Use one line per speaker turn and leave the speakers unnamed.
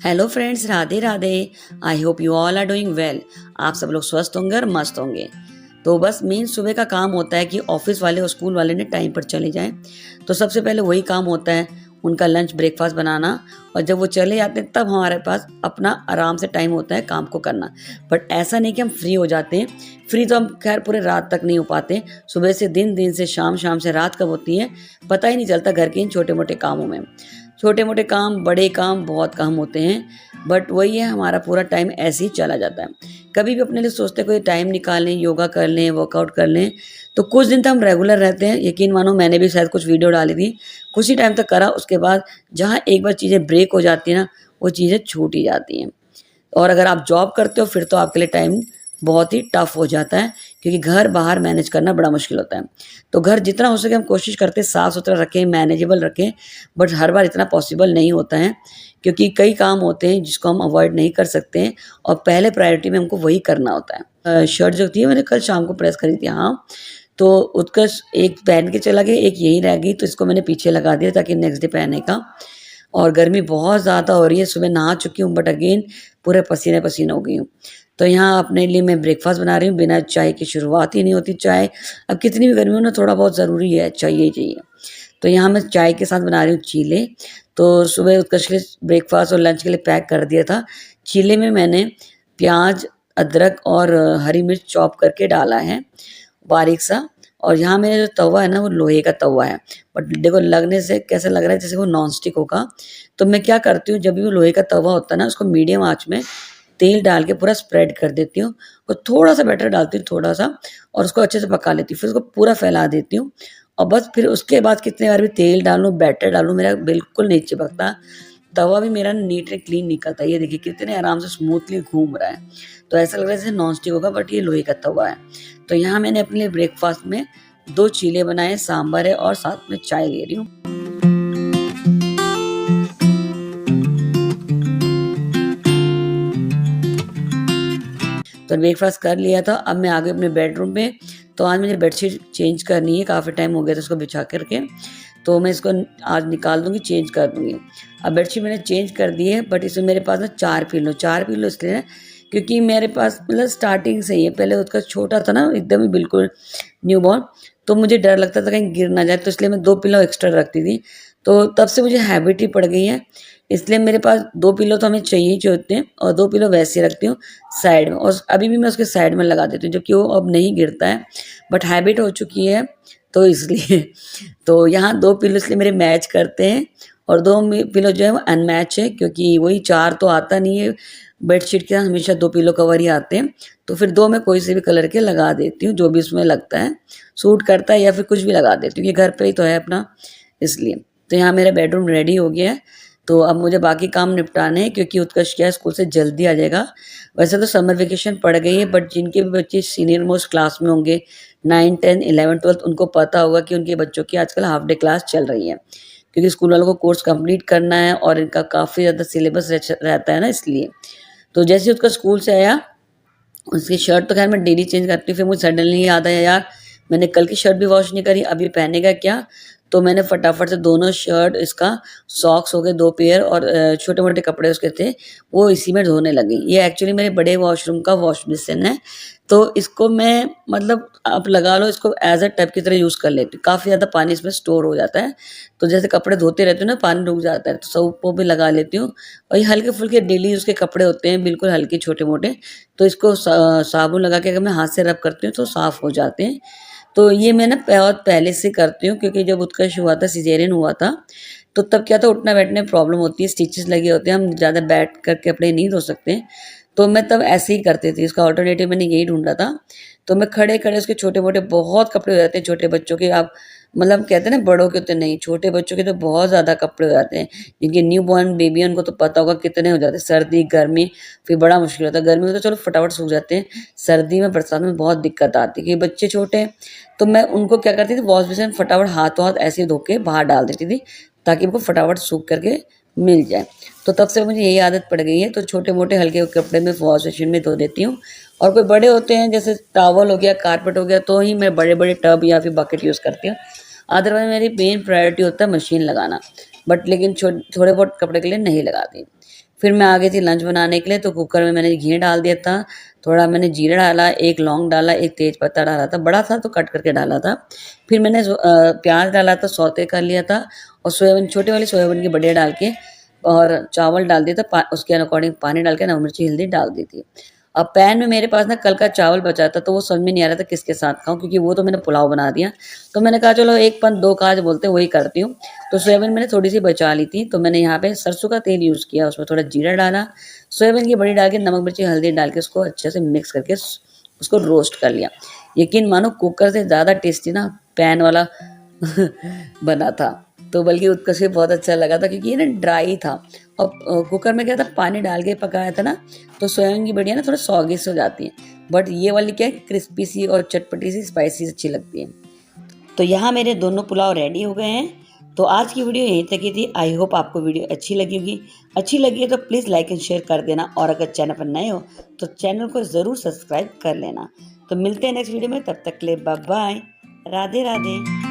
Hello friends, Radhe Radhe. I hope you all are doing well. आप सब लोग स्वस्थ होंगे और मस्त होंगे। तो बस मेन सुबह का काम होता है कि ऑफिस वाले और स्कूल वाले ने टाइम पर चले जाएं। तो सबसे पहले वही काम होता है, उनका लंच ब्रेकफास्ट बनाना। और जब वो चले जाते हैं तब हमारे पास अपना आराम से टाइम होता है काम को करना। बट ऐसा नहीं कि हम फ्री हो जाते हैं। फ्री तो हम खैर पूरे रात तक नहीं हो पाते। सुबह से दिन, दिन से शाम, शाम से रात कब होती है पता ही नहीं चलता घर के इन छोटे मोटे कामों में। छोटे मोटे काम, बड़े काम, बहुत काम होते हैं। बट वही है, हमारा पूरा टाइम ऐसे ही चला जाता है। कभी भी अपने लिए सोचते हैं कोई टाइम निकालें, योगा कर लें, वर्कआउट कर लें, तो कुछ दिन तक हम रेगुलर रहते हैं। यकीन मानो, मैंने भी शायद कुछ वीडियो डाली थी, कुछ ही टाइम तक करा। उसके बाद जहाँ एक बार चीज़ें ब्रेक हो जाती हैं ना, वो चीज़ें छूट ही जाती हैं। और अगर आप जॉब करते हो फिर तो आपके लिए टाइम बहुत ही टफ हो जाता है, क्योंकि घर बाहर मैनेज करना बड़ा मुश्किल होता है। तो घर जितना हो सके हम कोशिश करते हैं साफ़ सुथरा रखें, मैनेजेबल रखें। बट हर बार इतना पॉसिबल नहीं होता है, क्योंकि कई काम होते हैं जिसको हम अवॉइड नहीं कर सकते हैं, और पहले प्रायोरिटी में हमको वही करना होता है। शर्ट जो थी मैंने कल शाम को प्रेस करी थी, हाँ। तो उत्कर्ष एक पहन के चला गया, एक यहीं रह गई, तो इसको मैंने पीछे लगा दिया ताकि नेक्स्ट डे पहने का। और गर्मी बहुत ज़्यादा हो रही है। सुबह नहा चुकी हूँ बट अगेन पूरे पसीने पसीने हो गई हूँ। तो यहाँ अपने लिए मैं ब्रेकफास्ट बना रही हूँ। बिना चाय की शुरुआत ही नहीं होती। चाय अब कितनी भी गर्मी हो ना, थोड़ा बहुत ज़रूरी है, चाहिए ही चाहिए। तो यहाँ मैं चाय के साथ बना रही हूँ चीले। तो सुबह उत्कर्ष के लिए ब्रेकफास्ट और लंच के लिए पैक कर दिया था। चीले में मैंने प्याज, अदरक और हरी मिर्च चॉप करके डाला है बारीक सा। और यहाँ मेरा जो तवा है ना, वो लोहे का तवा है। बट देखो लगने से कैसा लग रहा है जैसे वो नॉन स्टिक होगा। तो मैं क्या करती हूँ, जब भी वो लोहे का तवा होता है ना, उसको मीडियम आंच में तेल डाल के पूरा स्प्रेड कर देती हूँ। और थोड़ा सा बैटर डालती हूँ, थोड़ा सा, और उसको अच्छे से पका लेती हूँ। फिर उसको पूरा फैला देती हूँ। और बस फिर उसके बाद कितने बार भी तेल डालूँ, बैटर डालूँ, मेरा बिल्कुल नहीं चिपकता। तवा भी मेरा नीट एंड क्लीन निकलता है। ये देखिए कितने आराम से स्मूथली घूम रहा है। तो ऐसा लग रहा है जैसे नॉन स्टिक होगा, बट ये लोहे का तवा है। तो यहाँ मैंने अपने लिए ब्रेकफास्ट में 2 चीले बनाए, सांभर है और साथ में चाय ले रही हूँ। तो ब्रेकफास्ट कर लिया था। अब मैं आ गई अपने बेडरूम में। तो आज मुझे बेडशीट चेंज करनी है, काफ़ी टाइम हो गया था उसको बिछा करके। तो मैं इसको आज निकाल दूंगी, चेंज कर दूंगी। अब बेडशीट मैंने चेंज कर दी है, बट इसमें मेरे पास ना 4 पिलो इसलिए है क्योंकि मेरे पास मतलब स्टार्टिंग से ही है। पहले उसका छोटा था ना, एकदम ही बिल्कुल न्यू बॉर्न। तो मुझे डर लगता था कहीं गिर ना जाए, तो इसलिए मैं 2 पिलो एक्स्ट्रा रखती थी। तो तब से मुझे हैबिट ही पड़ गई है। इसलिए मेरे पास 2 पिलो तो हमें चाहिए ही होते हैं, और 2 पिलो वैसे रखती हूँ साइड में। और अभी भी मैं उसके साइड में लगा देती हूँ, जबकि वो अब नहीं गिरता है, बट हैबिट हो चुकी है तो इसलिए। तो यहाँ 2 पिलो इसलिए मेरे मैच करते हैं, और 2 पिलो जो है वो अनमैच है, क्योंकि वही 4 तो आता नहीं है। बेडशीट के साथ हमेशा 2 पिलो कवर ही आते हैं। तो फिर 2 मैं कोई से भी कलर के लगा देती हूँ, जो भी उसमें लगता है, सूट करता है, या फिर कुछ भी लगा देती हूँ, क्योंकि घर पे ही तो है अपना, इसलिए। तो यहाँ मेरा बेडरूम रेडी हो गया है। तो अब मुझे बाकी काम निपटाने हैं, क्योंकि उत्कर्ष क्या है, स्कूल से जल्दी आ जाएगा। वैसे तो समर वेकेशन पड़ गई है, बट जिनके भी बच्चे सीनियर मोस्ट क्लास में होंगे, 9, 10, 11, 12, उनको पता होगा कि उनके बच्चों की आजकल हाफ डे क्लास चल रही है, क्योंकि स्कूल वालों को कोर्स कंप्लीट करना है और इनका काफ़ी ज़्यादा सिलेबस रहता है ना, इसलिए। तो जैसे ही उसका स्कूल से आया, उसकी शर्ट तो खैर मैं डेली चेंज करती हूँ। फिर मुझे सडनली याद आया, यार मैंने कल की शर्ट भी वॉश नहीं करी, अभी पहनेगा क्या। तो मैंने फटाफट से दोनों शर्ट, इसका सॉक्स हो गए 2 पेयर, और छोटे मोटे कपड़े उसके थे, वो इसी में धोने लगी। ये एक्चुअली मेरे बड़े वॉशरूम का वॉश बेसिन है। तो इसको मैं मतलब आप लगा लो, इसको एज अ टब की तरह यूज़ कर लेती हूँ। काफ़ी ज़्यादा पानी इसमें स्टोर हो जाता है। तो जैसे कपड़े धोते रहते हो ना, पानी रुक जाता है, तो सब वो भी लगा लेती हूँ। और ये हल्के फुल्के डेली यूज़ के कपड़े होते हैं, बिल्कुल हल्के छोटे मोटे। तो इसको साबुन लगा के अगर मैं हाथ से रब करती हूँ तो साफ़ हो जाते हैं। तो ये मैं ना बहुत पहले से करती हूँ, क्योंकि जब उत्कर्ष हुआ था, सिजेरियन हुआ था, तो तब क्या था, उठना बैठने में प्रॉब्लम होती है, स्टिचेस लगे होते हैं, हम ज़्यादा बैठ कर कपड़े नहीं धो सकते। तो मैं तब ऐसे ही करती थी, इसका ऑल्टरनेटिव मैंने यही ढूंढा था। तो मैं खड़े खड़े उसके छोटे मोटे बहुत कपड़े हो जाते हैं, छोटे बच्चों के। आप मतलब कहते हैं ना, बड़ों के तो नहीं, छोटे बच्चों के तो बहुत ज़्यादा कपड़े हो जाते हैं। जिनके न्यू बॉर्न बेबी है उनको तो पता होगा कितने हो जाते हैं। सर्दी गर्मी फिर बड़ा मुश्किल होता है। गर्मी में तो चलो फटाफट सूख जाते हैं, सर्दी में बरसात में बहुत दिक्कत आती है, क्योंकि बच्चे छोटे हैं। तो मैं उनको क्या करती थी, वॉश बेसिन फटाफट हाथों हाथ ऐसे ही धो के बाहर डाल देती थी, ताकि उनको फटाफट सूख करके मिल जाए। तो तब से मुझे यही आदत पड़ गई है। तो छोटे मोटे हल्के कपड़े में वॉश मशीन में धो देती हूँ। और कोई बड़े होते हैं, जैसे टॉवल हो गया, कारपेट हो गया, तो ही मैं बड़े बड़े टब या फिर बकेट यूज़ करती हूँ। अदरवाइज मेरी मेन प्रायोरिटी होता है मशीन लगाना। बट लेकिन थोड़े बहुत कपड़े के लिए नहीं लगाती। फिर मैं आ गई थी लंच बनाने के लिए, तो कुकर में मैंने घी डाल दिया था, थोड़ा मैंने जीरा डाला, एक लौंग डाला, एक तेज पत्ता डाला था, बड़ा था तो कट करके डाला था। फिर मैंने प्याज डाला था, सौते कर लिया था, और सोयाबीन, छोटे वाली सोयाबीन की बड़ियाँ डाल के और चावल डाल दिया था, उसके अकॉर्डिंग पानी डाल के नमक मिर्ची हल्दी डाल दी थी। अब पैन में मेरे पास ना कल का चावल बचा था, तो वो समझ में नहीं आ रहा था किसके साथ खाऊं, क्योंकि वो तो मैंने पुलाव बना दिया। तो मैंने कहा चलो एक पंथ दो काज बोलते हैं, वही करती हूँ। तो सोयाबीन मैंने थोड़ी सी बचा ली थी, तो मैंने यहाँ पे सरसों का तेल यूज़ किया, उसमें थोड़ा जीरा डाला, सोयाबीन की बड़ी डाल के नमक मिर्ची हल्दी डाल के उसको अच्छे से मिक्स करके उसको रोस्ट कर लिया। यकीन मानो कुकर से ज़्यादा टेस्टी ना पैन वाला बना था। तो बल्कि उत्कर्ष भी बहुत अच्छा लगा था, क्योंकि ये ना ड्राई था, और कुकर में क्या था, पानी डाल के पकाया था ना, तो सोयाबीन की बड़ियाँ ना थोड़ा सॉगी सी हो जाती हैं, बट ये वाली क्या है, क्रिस्पी सी और चटपटी सी स्पाइसी अच्छी लगती है। तो यहाँ मेरे दोनों पुलाव रेडी हो गए हैं। तो आज की वीडियो यहीं तक ही थी। आई होप आपको वीडियो अच्छी लगी होगी। अच्छी लगी है तो प्लीज़ लाइक एंड शेयर कर देना, और अगर चैनल पर नए हो तो चैनल को ज़रूर सब्सक्राइब कर लेना। तो मिलते हैं नेक्स्ट वीडियो में, तब तक के लिए बाय बाय, राधे राधे।